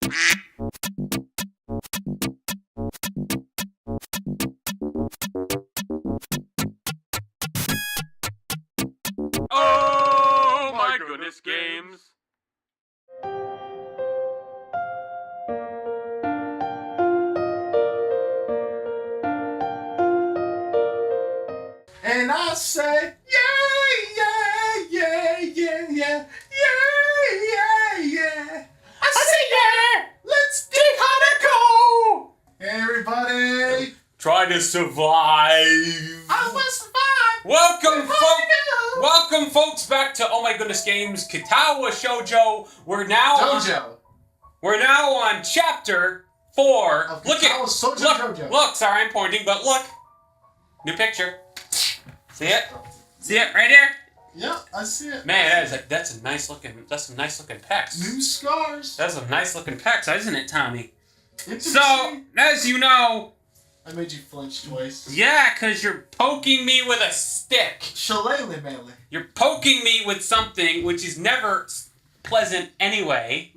Oh my goodness, games! And I say, yeah. I say, yeah. Let's dig Hanako. Hey, everybody. Try to survive. I will survive. Welcome, folks, back to Oh My Goodness Games, Katawa Shoujo. We're now on chapter 4. Of Katawa Shoujo. Look, sorry, I'm pointing, but look. New picture. See it? See it right here? Yeah, I see it. Man, that's some nice looking pecs. New scars. That's some nice looking pecs, isn't it, Tommy? Interesting. So, as you know, I made you flinch twice. yeah, because you're poking me with a stick. Shillelagh melee. You're poking me with something which is never pleasant anyway.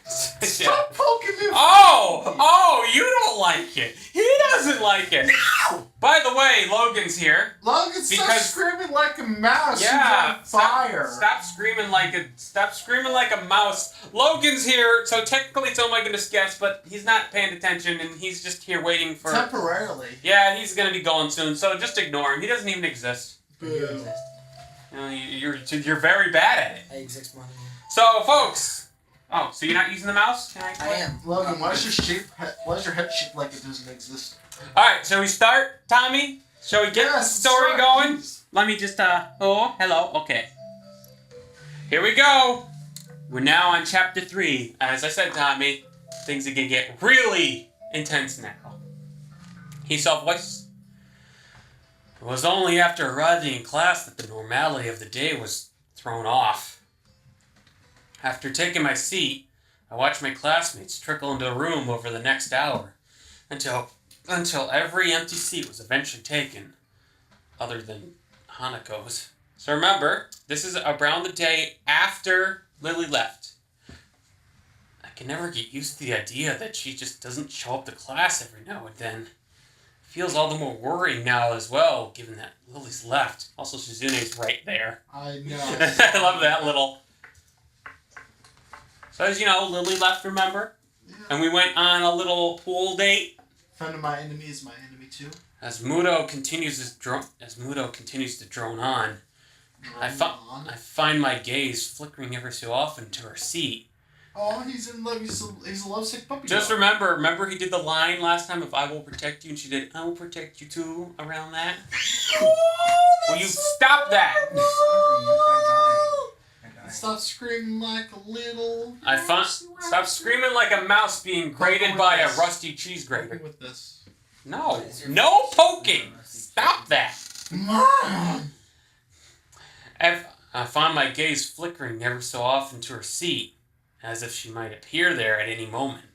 Stop poking me. Oh, you don't like it. He doesn't like it. No. By the way, Logan's here. Logan, stop screaming like a mouse. Yeah, He's on fire. Stop screaming like a mouse. Logan's here, so technically it's Oh My Goodness Guest, but he's not paying attention and he's just here waiting for temporarily. Yeah, he's gonna be going soon, so just ignore him. He doesn't even exist. Boo. You're very bad at it. I exist more than you. So, folks. Oh, so you're not using the mouse? I am. Logan, why is your head shaped like it doesn't exist? Alright, shall we start, Tommy? Shall we get the story going? Please. Let me just, oh, hello, okay. Here we go. We're now on chapter 3. As I said, Tommy, things are gonna get really intense now. He saw voice. It was only after arriving in class that the normality of the day was thrown off. After taking my seat, I watched my classmates trickle into the room over the next hour until every empty seat was eventually taken, other than Hanako's. So remember, this is around the day after Lily left. I can never get used to the idea that she just doesn't show up to class every now and then. It feels all the more worrying now as well, given that Lily's left. Also, Shizune's right there. I know. I love that little... So as you know, Lily left, remember? Yeah. And we went on a little pool date. Friend of my enemy is my enemy too. As Muto continues to drone on, I find my gaze flickering ever so often to her seat. Oh, he's in love. He's a lovesick puppy. Just remember he did the line last time of "I will protect you," and she did "I will protect you too" around that. Will you stop that? Stop screaming like a little... Stop screaming like a mouse being grated by a rusty cheese grater. With this. No poking! Stop that! Mom! I find my gaze flickering ever so often to her seat, as if she might appear there at any moment.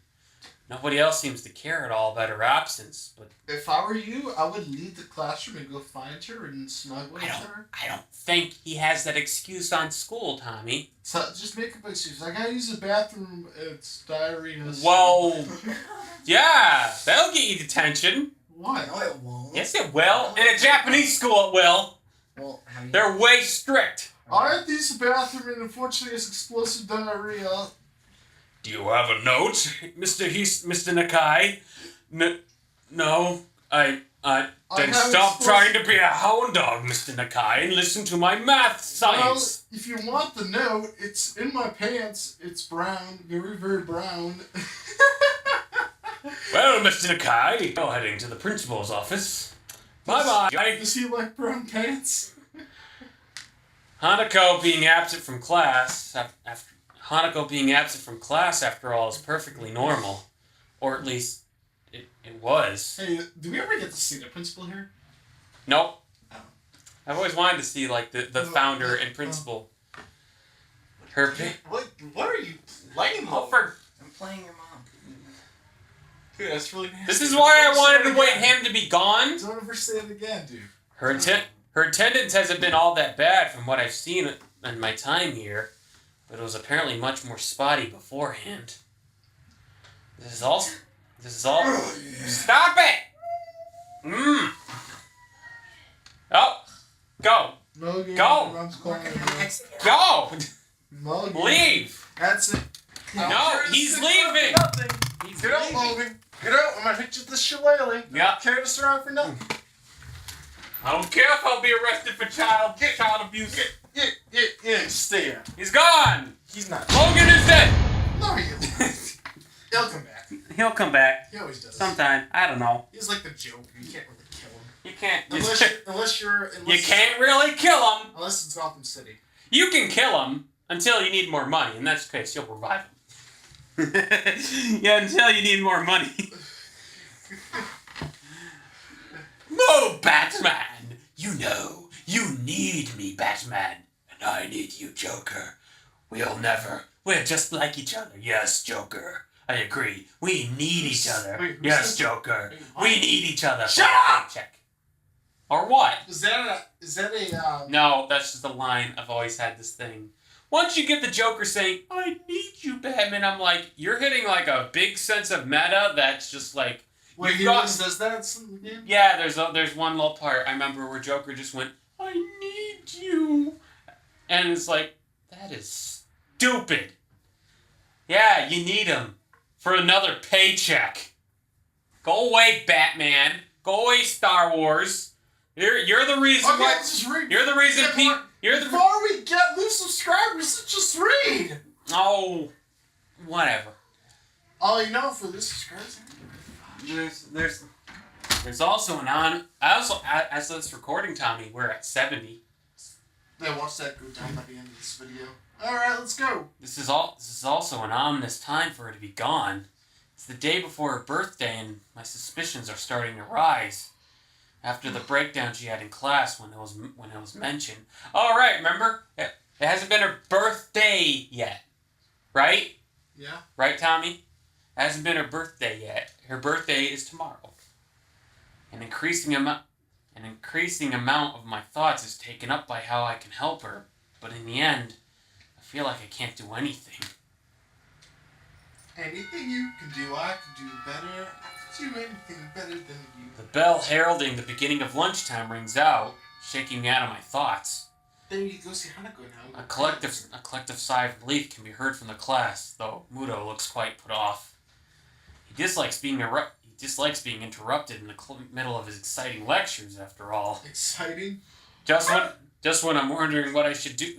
Nobody else seems to care at all about her absence, but... If I were you, I would leave the classroom and go find her and snuggle with her. I don't think he has that excuse on school, Tommy. So just make up an excuse. I gotta use the bathroom, it's diarrhea. Well, yeah, that'll get you detention. Why? No, it won't. Yes, it will. In a Japanese school, it will. Well, they're way strict. I have to use the bathroom and unfortunately it's explosive diarrhea. Do you have a note, Mr. Nakai? No, then stop trying to be a hound dog, Mr. Nakai, and listen to my math science. Well, if you want the note, it's in my pants. It's brown, very, very brown. Well, Mr. Nakai, you're heading to the principal's office. Bye-bye. Does he like brown pants? Hanako being absent from class after all is perfectly normal. Or at least, it was. Hey, do we ever get to see the principal here? Nope. Oh. I've always wanted to see, like, the founder and principal. What are you playing over? I'm playing your mom. Dude, that's really nasty. This is why I wanted to wait him to be gone. Don't ever say it again, dude. Her attendance hasn't been all that bad from what I've seen in my time here. but it was apparently much more spotty beforehand. This is all... Stop it! Oh, go! Mulligan, Go! Mom's calling me. Go! Mulligan. Leave! That's it. No, he's leaving! He's Get out, leaving. Logan. Get out. I'm gonna hit you with the shillelagh. Yeah. Carry this around for nothing. I don't care if I'll be arrested for child abuse. Yeah, stay there. He's gone! He's not. Logan is dead! No, he isn't. He'll come back. He'll come back. He always does. Sometime. I don't know. He's like the Joker. You can't really kill him. You can't. Unless You can't really kill him. Unless it's Gotham City. You can kill him until you need more money. In that case, you'll revive him. Yeah, until you need more money. Move, Batman! You know, you need me, Batman. And I need you, Joker. We're just like each other. Yes, Joker. I agree. We need each other. Wait, yes, Joker. We need each other. Shut up! Check. Or what? Is that a No, that's just a line. I've always had this thing. Once you get the Joker saying, I need you, Batman, I'm like, you're hitting like a big sense of meta that's just like... Wait, he does that in the game? Yeah, there's one little part I remember where Joker just went, I need you. And it's like, that is stupid. Yeah, you need him for another paycheck. Go away, Batman. Go away, Star Wars. You're the reason Okay, why... let's just read. You're the reason Before we get new subscribers, let's just read. Oh, whatever. All you know for this subscribers. There's also as of this recording, Tommy, we're at 70. Yeah, watch that go down by the end of this video. Alright, let's go. This is also an ominous time for her to be gone. It's the day before her birthday, and my suspicions are starting to rise. After the breakdown she had in class when it was mentioned. Oh, right, remember? It hasn't been her birthday yet. Right? Yeah. Right, Tommy? It hasn't been her birthday yet. Her birthday is tomorrow. An increasing amount of my thoughts is taken up by how I can help her, but in the end, I feel like I can't do anything. Anything you can do, I can do better. I can do anything better than you. The bell heralding the beginning of lunchtime rings out, shaking me out of my thoughts. Then you can go see Hanako now. A collective sigh of relief can be heard from the class, though Muto looks quite put off. He dislikes being interrupted in the middle of his exciting lectures, after all. Exciting? Just when I'm wondering what I should do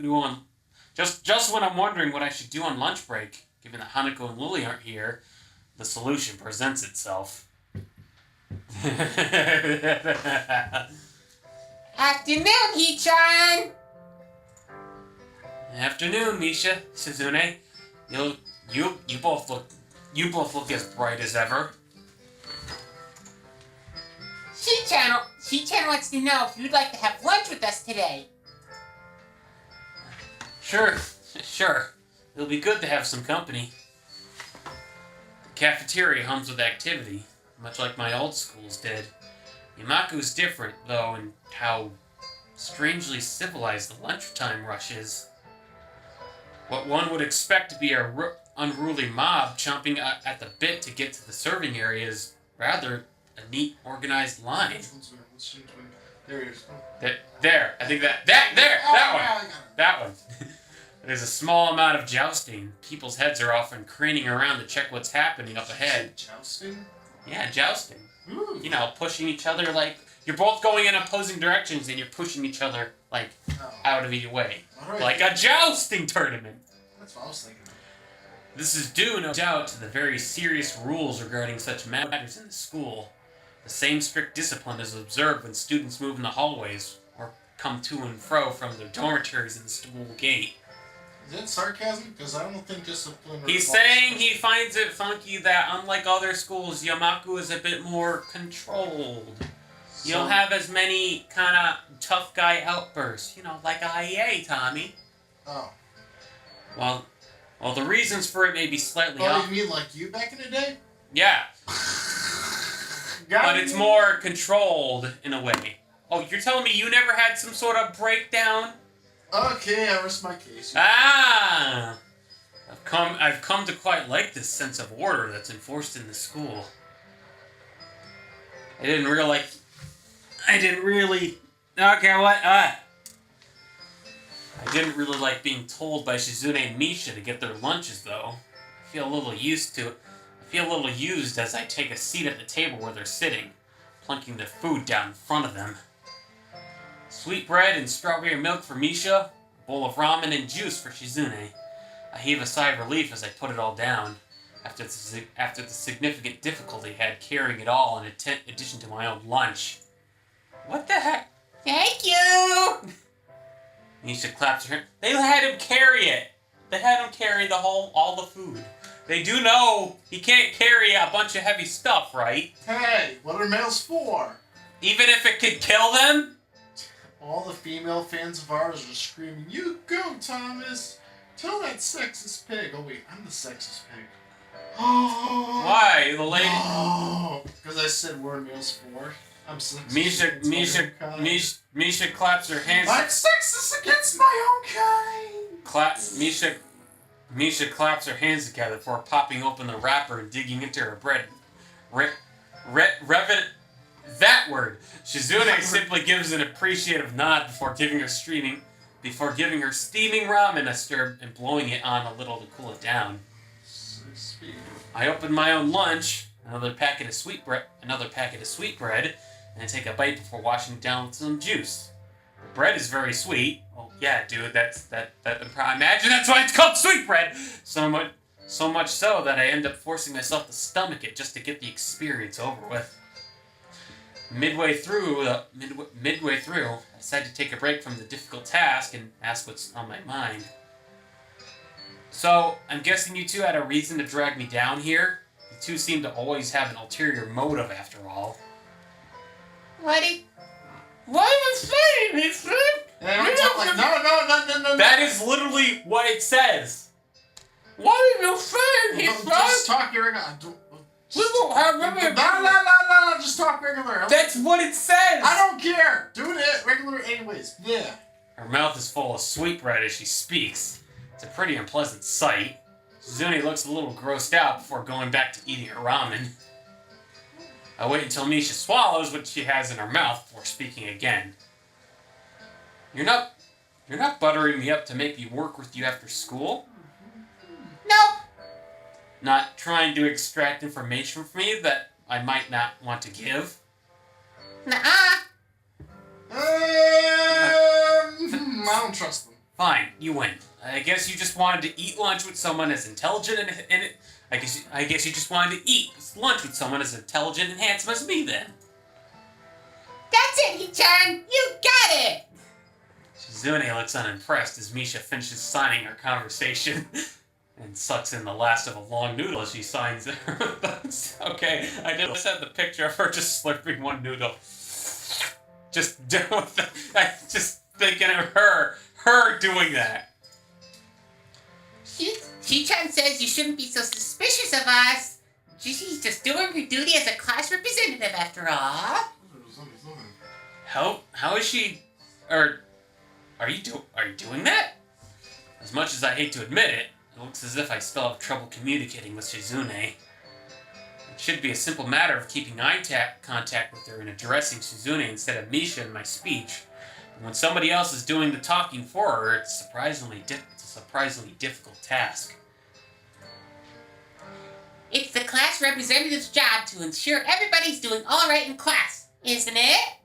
on lunch break, given that Hanako and Lily aren't here, the solution presents itself. Afternoon, Hee-chan! Afternoon, Misha, Suzune. You both look as bright as ever. Hee-chan wants to know if you'd like to have lunch with us today. Sure. It'll be good to have some company. The cafeteria hums with activity, much like my old schools did. Yamaku's different, though, in how strangely civilized the lunchtime rush is. What one would expect to be a unruly mob chomping at the bit to get to the serving area is rather a neat, organized line. There it is. There. I think that one. There's a small amount of jousting. People's heads are often craning around to check what's happening up ahead. Jousting? Yeah, jousting. Ooh. You know, pushing each other like... You're both going in opposing directions and you're pushing each other, like, out of your way. Right. Like a jousting tournament. That's what I was thinking. This is due, no doubt, to the very serious rules regarding such matters in the school. The same strict discipline is observed when students move in the hallways or come to and fro from their dormitories in the school gate. Is that sarcasm? Because I don't think discipline... He's saying he finds it funky that, unlike other schools, Yamaku is a bit more controlled. You don't have as many kind of tough guy outbursts, like IEA, Tommy. Oh. Well, the reasons for it may be slightly off. Oh, you mean like you back in the day? Yeah. But it's more controlled in a way. Oh, you're telling me you never had some sort of breakdown? Okay, I rest my case. Ah! I've come to quite like this sense of order that's enforced in the school. I didn't really... Okay, what? I didn't really like being told by Shizune and Misha to get their lunches, though. I feel a little used as I take a seat at the table where they're sitting, plunking their food down in front of them. Sweet bread and strawberry milk for Misha, a bowl of ramen and juice for Shizune. I heave a sigh of relief as I put it all down, after the significant difficulty I had carrying it all in addition to my own lunch. What the heck? Thank you! Misha claps her hands. They had him carry it! They had him carry all the food. They do know he can't carry a bunch of heavy stuff, right? Hey, what are males for? Even if it could kill them? All the female fans of ours are screaming, "You go, Thomas! Tell that sexist pig." Oh wait, I'm the sexist pig. Why? The lady... Oh, because I said what are males for. I'm sexist. Misha claps her hands. I'm sexist against my own kind. Misha claps her hands together before popping open the wrapper and digging into her bread. That word. Shizune simply gives an appreciative nod before giving her steaming ramen a stir and blowing it on a little to cool it down. I open my own lunch, another packet of sweet bread, and I take a bite before washing it down with some juice. The bread is very sweet. Oh yeah, dude, I imagine that's why it's called sweet bread. So much so that I end up forcing myself to stomach it just to get the experience over with. Midway through, I decide to take a break from the difficult task and ask what's on my mind. So, I'm guessing you two had a reason to drag me down here? You two seem to always have an ulterior motive, after all. What are you saying, Mister? No. That is literally what it says. What are you saying, Mister? Just talk regular. We won't have any... No. Just talk regular. That's what it says. I don't care. Do it regular anyways. Yeah. Her mouth is full of sweetbread as she speaks. It's a pretty unpleasant sight. Shizune looks a little grossed out before going back to eating her ramen. I wait until Misha swallows what she has in her mouth before speaking again. You're not buttering me up to make me work with you after school? No. Not trying to extract information from me that I might not want to give? Nuh-uh. I don't trust them. Fine, you win. I guess you just wanted to eat lunch with someone as intelligent and I guess you just wanted to eat lunch with someone as intelligent and handsome as me then. That's it, Hee-chan. You got it. Shizune looks unimpressed as Misha finishes signing her conversation and sucks in the last of a long noodle as she signs it. Okay, I just had the picture of her just slurping one noodle. Just thinking of her doing that. Hee-chan says you shouldn't be so suspicious of us. She's just doing her duty as a class representative after all. How is she... Are you doing that? As much as I hate to admit it, it looks as if I still have trouble communicating with Shizune. It should be a simple matter of keeping eye contact with her and addressing Shizune instead of Misha in my speech. And when somebody else is doing the talking for her, it's a surprisingly difficult task. It's the class representative's job to ensure everybody's doing all right in class, isn't it?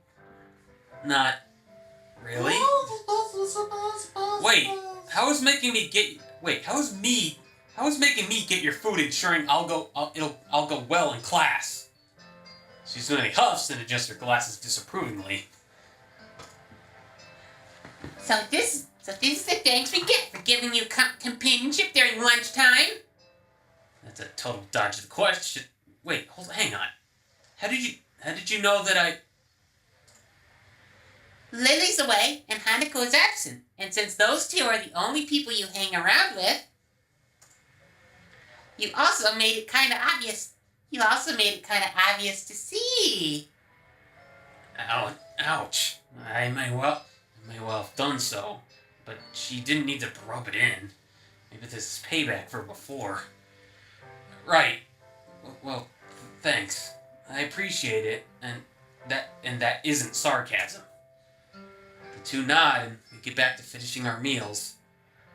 Not really. Wait, how is making me get your food ensuring I'll go well in class? Shizune huffs and adjusts her glasses disapprovingly. So this is the thanks we get for giving you companionship during lunchtime. That's a total dodge of the question. Wait, hang on. How did you know that I... Lily's away and Hanako is absent, and since those two are the only people you hang around with, you also made it kind of obvious. To see. Ouch. I may well have done so, but she didn't need to rub it in. Maybe this is payback for before. Right. Well, thanks. I appreciate it, and that isn't sarcasm. The two nod, and we get back to finishing our meals.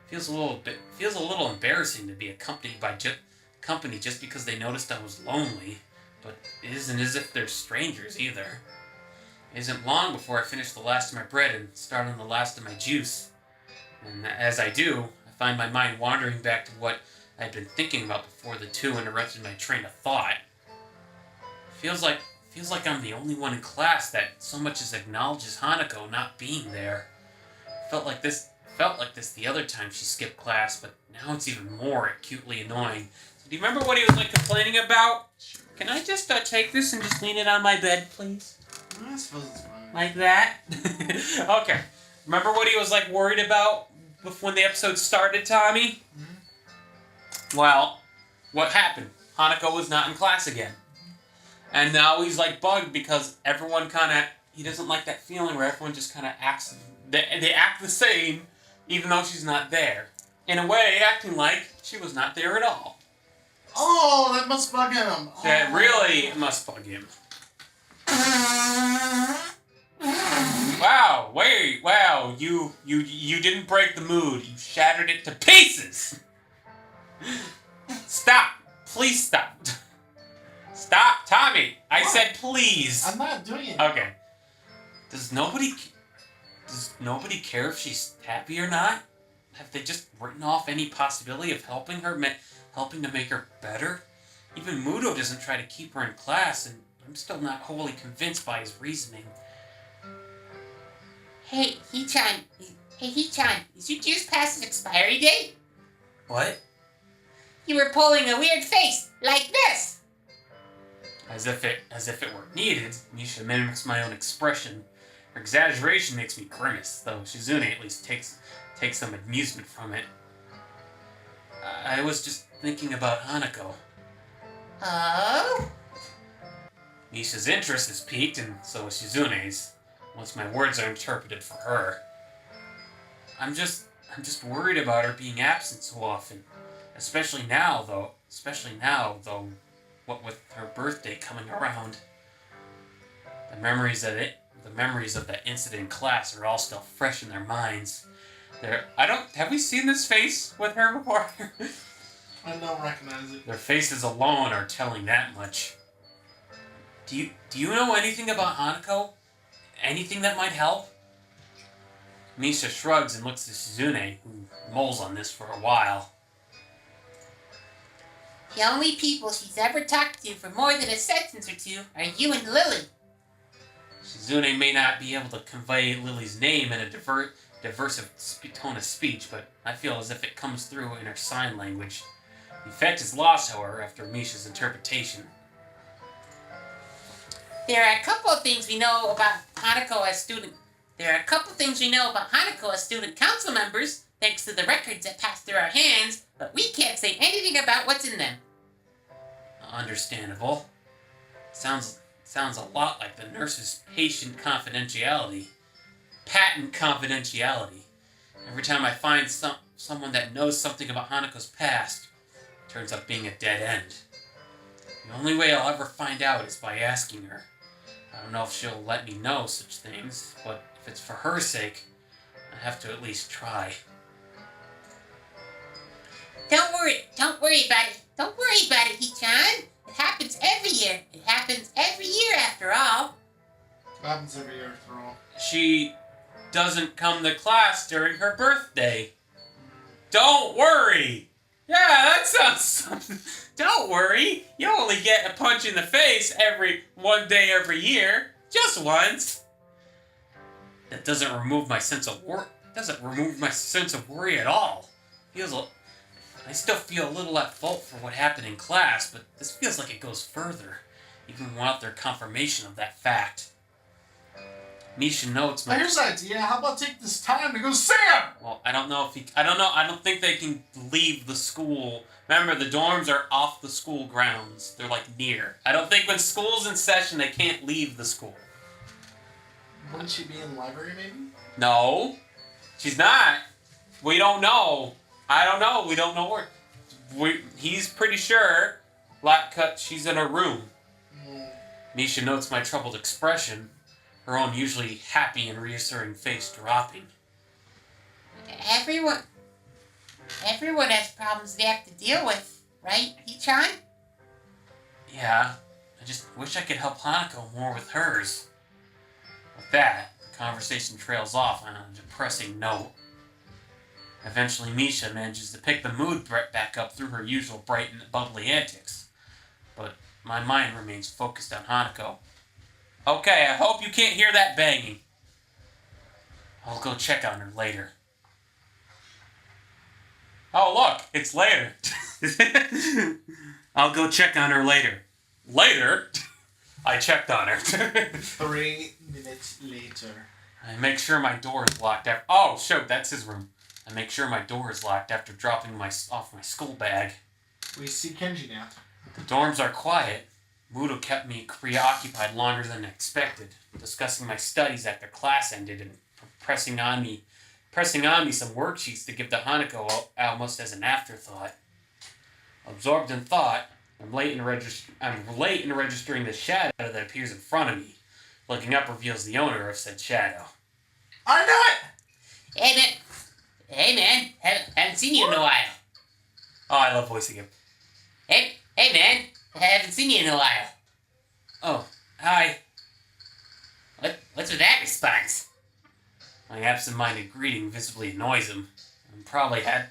Feels a little embarrassing to be accompanied by company just because they noticed I was lonely, but it isn't as if they're strangers either. It isn't long before I finish the last of my bread and start on the last of my juice. And as I do, I find my mind wandering back to what I'd been thinking about before the two interrupted my train of thought. Feels like I'm the only one in class that so much as acknowledges Hanako not being there. Felt like this the other time she skipped class, but now it's even more acutely annoying. So do you remember what he was complaining about? Can I just take this and just lean it on my bed, please? I suppose it's fine. Like that? Okay. Remember what he was worried about when the episode started, Tommy? Mm-hmm. Well, what happened? Hanako was not in class again. And now he's bugged because everyone he doesn't like that feeling where everyone just acts, they act the same even though she's not there. In a way, acting like she was not there at all. Oh, that must bug him. Oh. That really must bug him. Wow, you didn't break the mood. You shattered it to pieces. Stop. Please stop. Stop, Tommy. I said please. I'm not doing it. Okay. Does nobody care if she's happy or not? Have they just written off any possibility of helping to make her better? Even Mudo doesn't try to keep her in class, and I'm still not wholly convinced by his reasoning. Hey, Hee-chan, is your juice past its expiry date? What? You were pulling a weird face, like this! As if it were needed, Misha mimics my own expression. Her exaggeration makes me grimace, though Shizune at least takes some amusement from it. I was just thinking about Hanako. Oh? Misha's interest is piqued, and so is Shizune's, once my words are interpreted for her. I'm just worried about her being absent so often. Especially now, though, what with her birthday coming around. The memories of that incident in class are all still fresh in their minds. Have we seen this face with her before? I don't recognize it. Their faces alone are telling that much. Do you know anything about Hanako? Anything that might help? Misha shrugs and looks to Shizune, who mulls on this for a while. The only people she's ever talked to for more than a sentence or two are you and Lily. Shizune may not be able to convey Lily's name in a diverse tone of speech, but I feel as if it comes through in her sign language. The effect is lost, however, after Misha's interpretation. There are a couple of things we know about Hanako as student council members, thanks to the records that pass through our hands, but we can't say anything about what's in them. Understandable. Sounds a lot like the nurse's patent confidentiality. Every time I find someone that knows something about Hanako's past, it turns up being a dead end. The only way I'll ever find out is by asking her. I don't know if she'll let me know such things, but if it's for her sake, I have to at least try. Don't worry about it. Don't worry about it, Hee-chan. It happens every year. It happens every year after all. It happens every year after all. She doesn't come to class during her birthday. Don't worry. Yeah, that sounds something. Don't worry. You only get a punch in the face one day every year. Just once. That doesn't remove my sense of worry. At all. I still feel a little at fault for what happened in class, but this feels like it goes further, even without their confirmation of that fact. Misha notes my... Here's an idea. How about take this time to go see him? Well, I don't think they can leave the school. Remember, the dorms are off the school grounds. They're near. I don't think when school's in session, they can't leave the school. Wouldn't she be in the library, maybe? No. She's not. We don't know. I don't know. We don't know where. He's pretty sure. Black cut. She's in her room. Misha notes my troubled expression, her own usually happy and reassuring face dropping. Everyone has problems they have to deal with, right, Hichan? Yeah, I just wish I could help Hanako more with hers. With that, the conversation trails off on a depressing note. Eventually, Misha manages to pick the mood back up through her usual bright and bubbly antics. But my mind remains focused on Hanako. Okay, I hope you can't hear that banging. I'll go check on her later. Oh, look, it's later. I'll go check on her later. Later? I checked on her. 3 minutes later. I make sure my door is locked after... Oh, shoot, that's his room. I make sure my door is locked after dropping off my school bag. We see Kenji now. The dorms are quiet. Muto kept me preoccupied longer than expected, discussing my studies after class ended and pressing on me some worksheets to give to Hanako almost as an afterthought. Absorbed in thought, I'm late in registering the shadow that appears in front of me. Looking up reveals the owner of said shadow. I know it! Hey man, haven't seen you in a while. Oh, I love voicing him. Hey man, I haven't seen you in a while. Oh, hi. What's with that response? My absent-minded greeting visibly annoys him. I'd probably have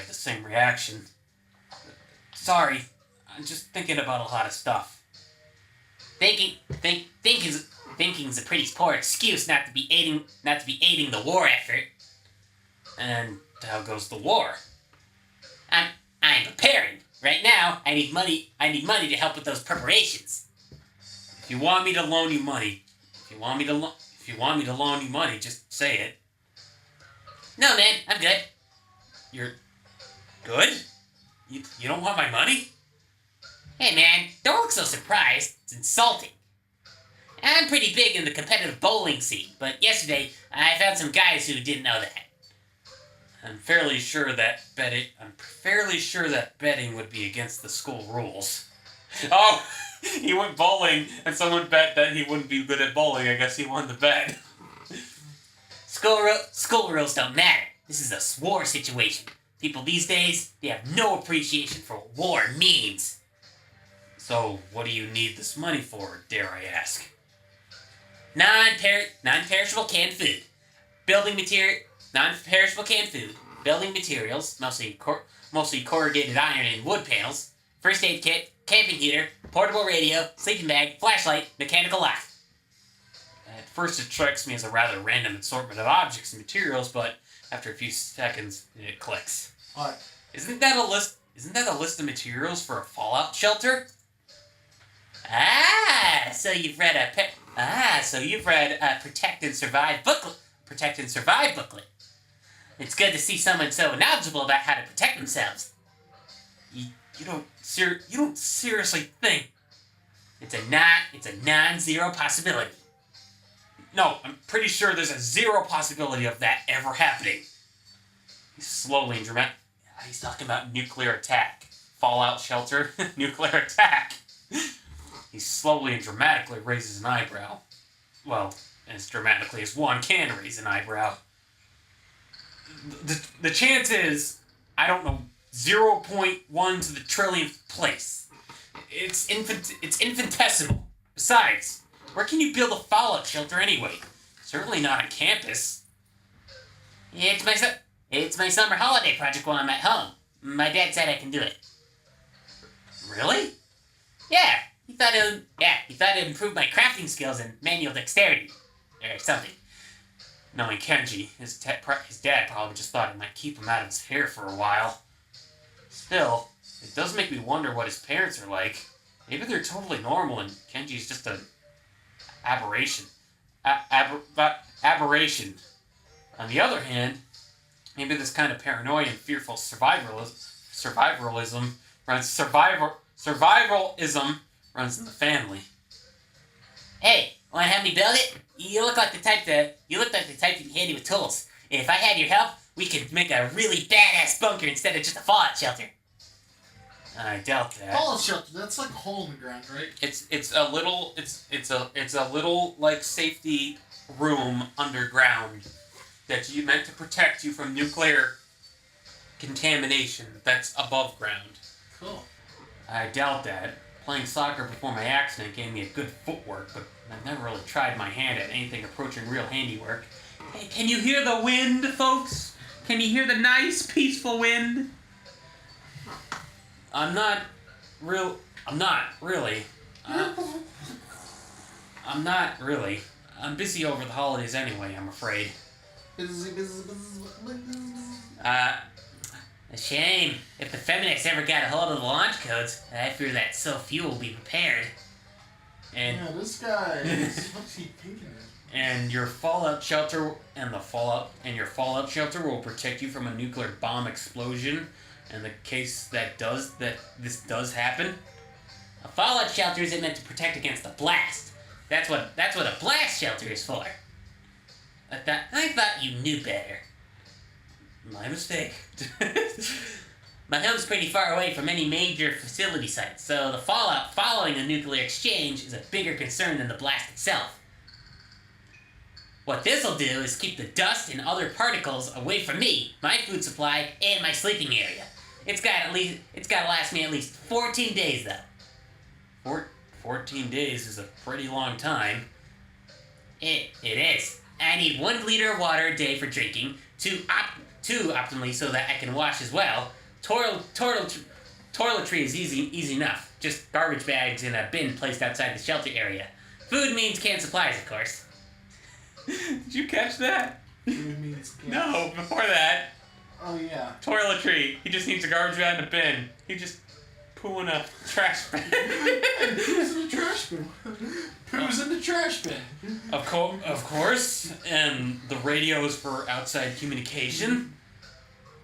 the same reaction. Sorry, I'm just thinking about a lot of stuff. Thinking's a pretty poor excuse not to be aiding the war effort. And how goes the war? I'm preparing. Right now, I need money to help with those preparations. If you want me to loan you money, just say it. No, man, I'm good. You're good? You don't want my money? Hey, man, don't look so surprised. It's insulting. I'm pretty big in the competitive bowling scene, but yesterday I found some guys who didn't know that. I'm fairly sure that betting would be against the school rules. Oh, he went bowling, and someone bet that he wouldn't be good at bowling. I guess he won the bet. School rules don't matter. This is a war situation. People these days, they have no appreciation for what war means. So, what do you need this money for, dare I ask? Non-perishable canned food. Non-perishable canned food. Building materials, mostly corrugated iron and wood panels. First aid kit, camping heater, portable radio, sleeping bag, flashlight, mechanical lock. At first it strikes me as a rather random assortment of objects and materials, but after a few seconds, it clicks. What? Isn't that a list of materials for a fallout shelter? So you've read a Protect and Survive booklet. It's good to see someone so knowledgeable about how to protect themselves. You don't seriously think It's a non-zero possibility. No, I'm pretty sure there's a zero possibility of that ever happening. He's slowly and dramatic. He's talking about nuclear attack. Fallout shelter, nuclear attack. He slowly and dramatically raises an eyebrow. Well, as dramatically as one can raise an eyebrow. The chance is, I don't know, 0.1 to the trillionth place. It's infinitesimal. Besides, where can you build a fallout shelter anyway? Certainly not on campus. It's my summer holiday project while I'm at home. My dad said I can do it. Really? Yeah, he thought it would improve my crafting skills and manual dexterity, or something. Knowing Kenji, his dad probably just thought it might keep him out of his hair for a while. Still, it does make me wonder what his parents are like. Maybe they're totally normal and Kenji's just an aberration. Aberration. On the other hand, maybe this kind of paranoia and fearful survivalism runs in the family. Hey, want to have me build it? You look like the type to be handy with tools. If I had your help, we could make a really badass bunker instead of just a fallout shelter. I doubt that. Fallout shelter. That's like a hole in the ground, right? It's a little like safety room underground that you meant to protect you from nuclear contamination. That's above ground. Cool. I doubt that. Playing soccer before my accident gave me a good footwork, but I've never really tried my hand at anything approaching real handiwork. Hey, can you hear the wind, folks? Can you hear the nice, peaceful wind? I'm not really. I'm busy over the holidays anyway, I'm afraid. A shame. If the feminists ever got a hold of the launch codes, I fear that so few will be prepared. And Yeah, this guy. What's he thinking of? and your fallout shelter your fallout shelter will protect you from a nuclear bomb explosion in the case that this does happen. a fallout shelter isn't meant to protect against a blast. That's what a blast shelter is for. I thought you knew better. My mistake. My home's pretty far away from any major facility sites, so the fallout following a nuclear exchange is a bigger concern than the blast itself. What this'll do is keep the dust and other particles away from me, my food supply, and my sleeping area. It's gotta last me at least 14 days though. 14 days is a pretty long time. It is. I need 1 liter of water a day for drinking, two optimally so that I can wash as well. Toiletry is easy enough. Just garbage bags in a bin placed outside the shelter area. Food means canned supplies, of course. Did you catch that? Food means gas. No, before that. Oh yeah. Toiletry. He just needs a garbage bag in a bin. He just poo in a trash bin. And poo's in the trash bin. Poo's in the trash bin. Of course. And the radio is for outside communication.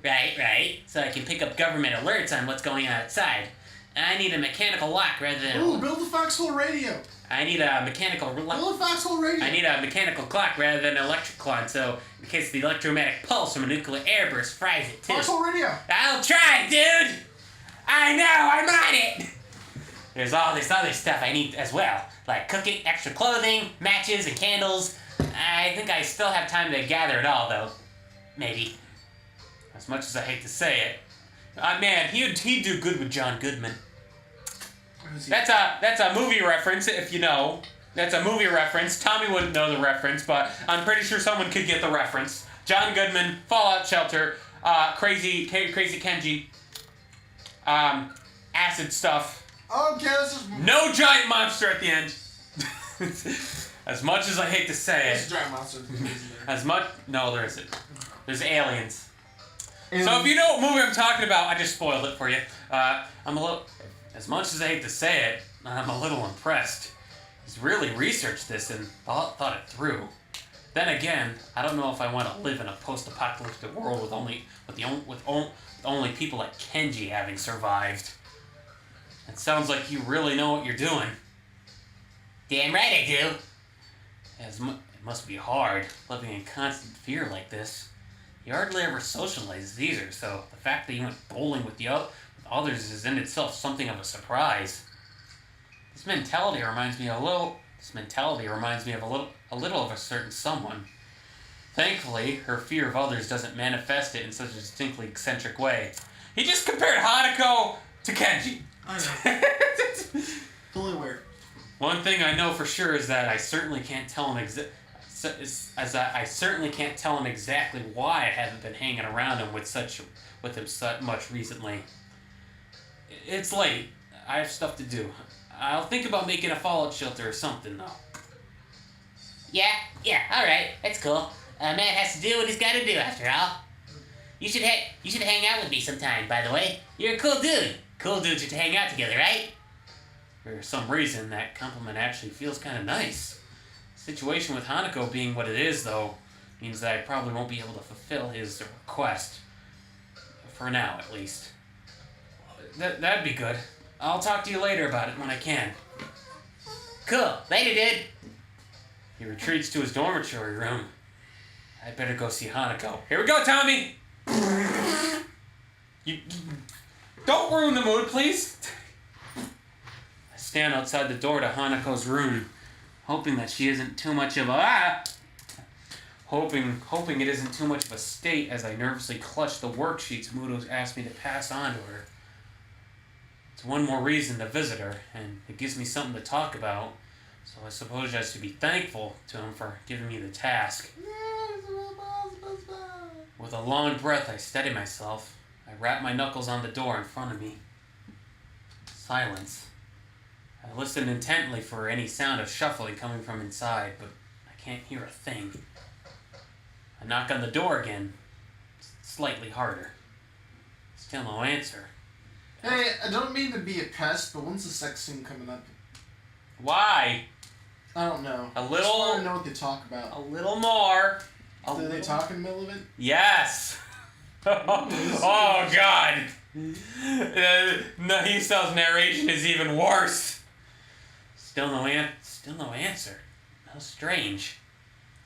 Right. So I can pick up government alerts on what's going on outside. I need a mechanical lock rather than. Ooh, build a foxhole radio. I need a mechanical. Build a foxhole radio. I need a mechanical clock rather than an electric one, so in case the electromagnetic pulse from a nuclear airburst fries it too. Foxhole radio. I'll try, dude. I know, I'm on it. There's all this other stuff I need as well, like cooking, extra clothing, matches, and candles. I think I still have time to gather it all, though. Maybe. As much as I hate to say it. Man, he'd do good with John Goodman. That's a movie reference, if you know. That's a movie reference. Tommy wouldn't know the reference, but I'm pretty sure someone could get the reference. John Goodman, Fallout Shelter, Crazy Kenji, acid stuff. Okay, this is. No giant monster at the end. As much as I hate to say There's it. a giant monster. No, there isn't. There's aliens. So if you know what movie I'm talking about, I just spoiled it for you. As much as I hate to say it, I'm a little impressed. He's really researched this and thought it through. Then again, I don't know if I want to live in a post-apocalyptic world with only people like Kenji having survived. It sounds like you really know what you're doing. Damn right I do. It must be hard living in constant fear like this. You hardly ever socializes either, so the fact that you went bowling with others is in itself something of a surprise. This mentality reminds me of a little of a certain someone. Thankfully, her fear of others doesn't manifest it in such a distinctly eccentric way. He just compared Hanako to Kenji. I know. Fully aware. One thing I know for sure is that I certainly can't tell him exactly why I haven't been hanging around him with him so much recently. It's late. I have stuff to do. I'll think about making a fallout shelter or something, though. Yeah, alright, that's cool. A man has to do what he's gotta do after all. You should hang out with me sometime, by the way. You're a cool dude. Cool dudes should hang out together, right? For some reason, that compliment actually feels kind of nice. The situation with Hanako being what it is, though, means that I probably won't be able to fulfill his request. For now, at least. That'd be good. I'll talk to you later about it when I can. Cool. Later, dude. He retreats to his dormitory room. I better go see Hanako. Here we go, Tommy! You don't ruin the mood, please. I stand outside the door to Hanako's room, hoping that she isn't too much of a hoping it isn't too much of a state as I nervously clutch the worksheets Muto's asked me to pass on to her. It's one more reason to visit her, and it gives me something to talk about, so I suppose I should be thankful to him for giving me the task. With a long breath, I steady myself. I rap my knuckles on the door in front of me. Silence. I listen intently for any sound of shuffling coming from inside, but I can't hear a thing. I knock on the door again, slightly harder. Still no answer. Hey, I don't mean to be a pest, but when's the sex scene coming up? Why? I don't know. A I just little. want to know what they talk A about. little more. Do they talk in the middle of it? Yes. Oh God. Nahiso's narration is even worse. Still no answer. How strange.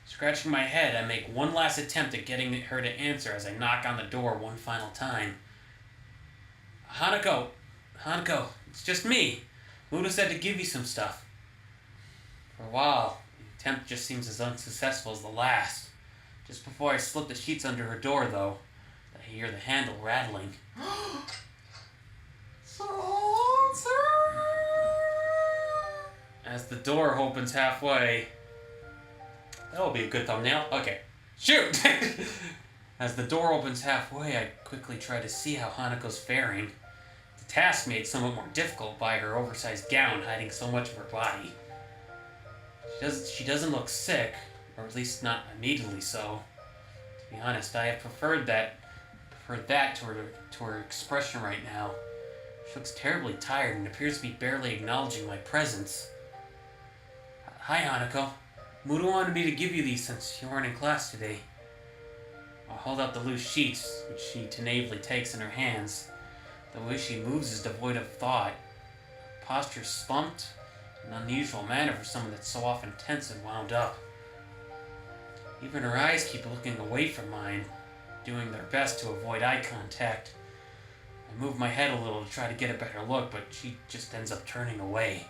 Scratching my head, I make one last attempt at getting her to answer as I knock on the door one final time. Hanako, it's just me. Muto said to give you some stuff. For a while, the attempt just seems as unsuccessful as the last. Just before I slip the sheets under her door, though, I hear the handle rattling. As the door opens halfway... That'll be a good thumbnail. Okay. Shoot! As the door opens halfway, I quickly try to see how Hanako's faring. The task made somewhat more difficult by her oversized gown hiding so much of her body. She doesn't look sick, or at least not immediately so. To be honest, I have preferred that to her expression right now. She looks terribly tired and appears to be barely acknowledging my presence. Hi, Hanako. Muto wanted me to give you these since you weren't in class today. I hold out the loose sheets, which she naively takes in her hands. The way she moves is devoid of thought. Her posture slumped, an unusual manner for someone that's so often tense and wound up. Even her eyes keep looking away from mine, doing their best to avoid eye contact. I move my head a little to try to get a better look, but she just ends up turning away.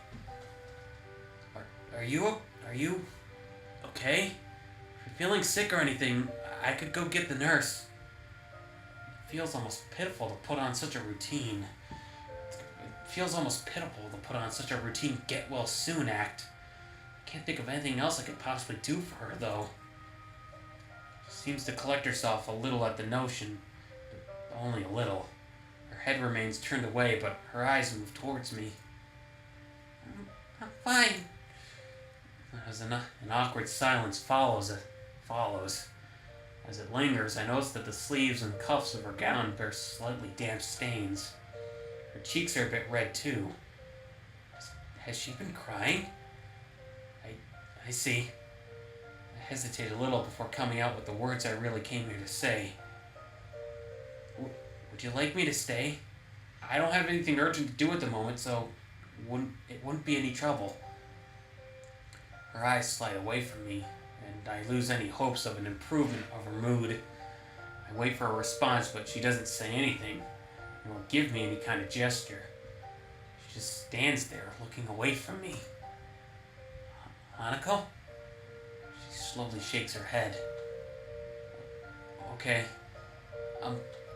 Are you okay? If you're feeling sick or anything, I could go get the nurse. It feels almost pitiful to put on such a routine. Get well soon act. I can't think of anything else I could possibly do for her, though. She seems to collect herself a little at the notion, but only a little. Her head remains turned away, but her eyes move towards me. I'm fine. As an awkward silence follows. As it lingers, I notice that the sleeves and cuffs of her gown bear slightly damp stains. Her cheeks are a bit red, too. Has she been crying? I see. I hesitate a little before coming out with the words I really came here to say. Would you like me to stay? I don't have anything urgent to do at the moment, so it wouldn't be any trouble. Her eyes slide away from me, and I lose any hopes of an improvement of her mood. I wait for a response, but she doesn't say anything, nor give me any kind of gesture. She just stands there, looking away from me. Hanako? She slowly shakes her head. Okay.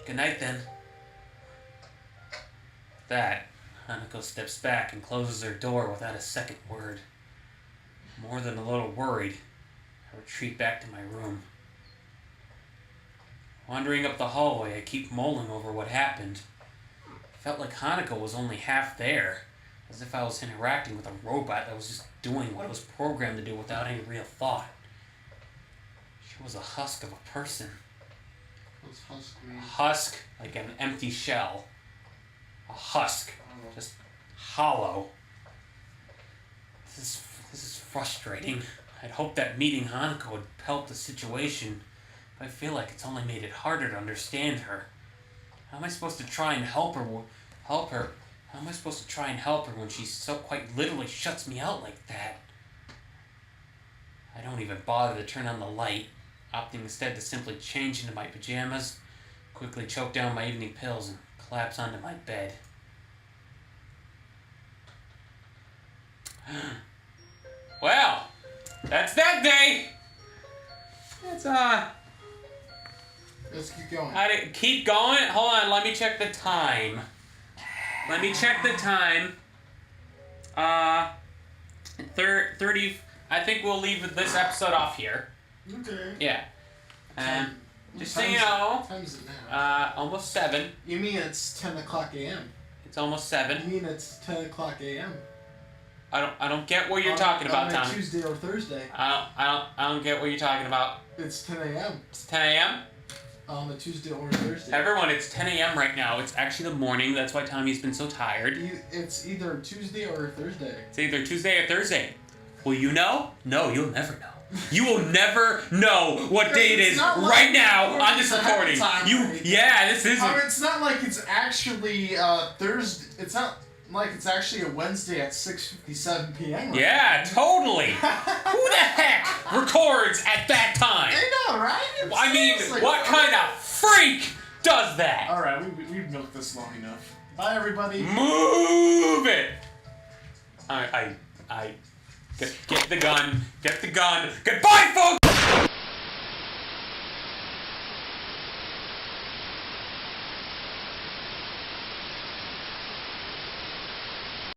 Good night then. With that, Hanako steps back and closes her door without a second word. More than a little worried, I retreat back to my room. Wandering up the hallway, I keep mulling over what happened. It felt like Hanako was only half there, as if I was interacting with a robot that was just doing what it was programmed to do without any real thought. She was a husk of a person. What's husk mean? A husk, like an empty shell. A husk, just hollow. This is frustrating. I'd hoped that meeting Hanako would help the situation, but I feel like it's only made it harder to understand her. How am I supposed to try and help her? How am I supposed to try and help her when she so quite literally shuts me out like that? I don't even bother to turn on the light. opting instead to simply change into my pajamas, quickly choke down my evening pills, and collapse onto my bed. Well, that's that day. Let's keep going. Keep going? Hold on, let me check the time. 30. I think we'll leave this episode off here. Okay. Yeah. Just so you What know, time is it now? almost 7. You mean it's 10 o'clock a.m.? It's almost 7. You mean it's 10 o'clock a.m.? I don't get what you're talking about, on Tommy. Tuesday or Thursday. I don't get what you're talking about. It's 10 a.m. It's 10 a.m. On a Tuesday or Thursday. Everyone, it's 10 a.m. right now. It's actually the morning. That's why Tommy's been so tired. It's either Tuesday or Thursday. It's either Tuesday or Thursday. Will you know? No, you'll never know. You will never know what day it is right now on this recording. This isn't. I mean, it's not like it's actually Thursday. It's not like it's actually a Wednesday at 6:57 p.m. Right Yeah, totally. Who the heck records at that time? I know, right? I mean, what kind of freak does that? All right, we've milked this long enough. Bye, everybody. Move it. Get the gun. Get the gun. Goodbye, folks.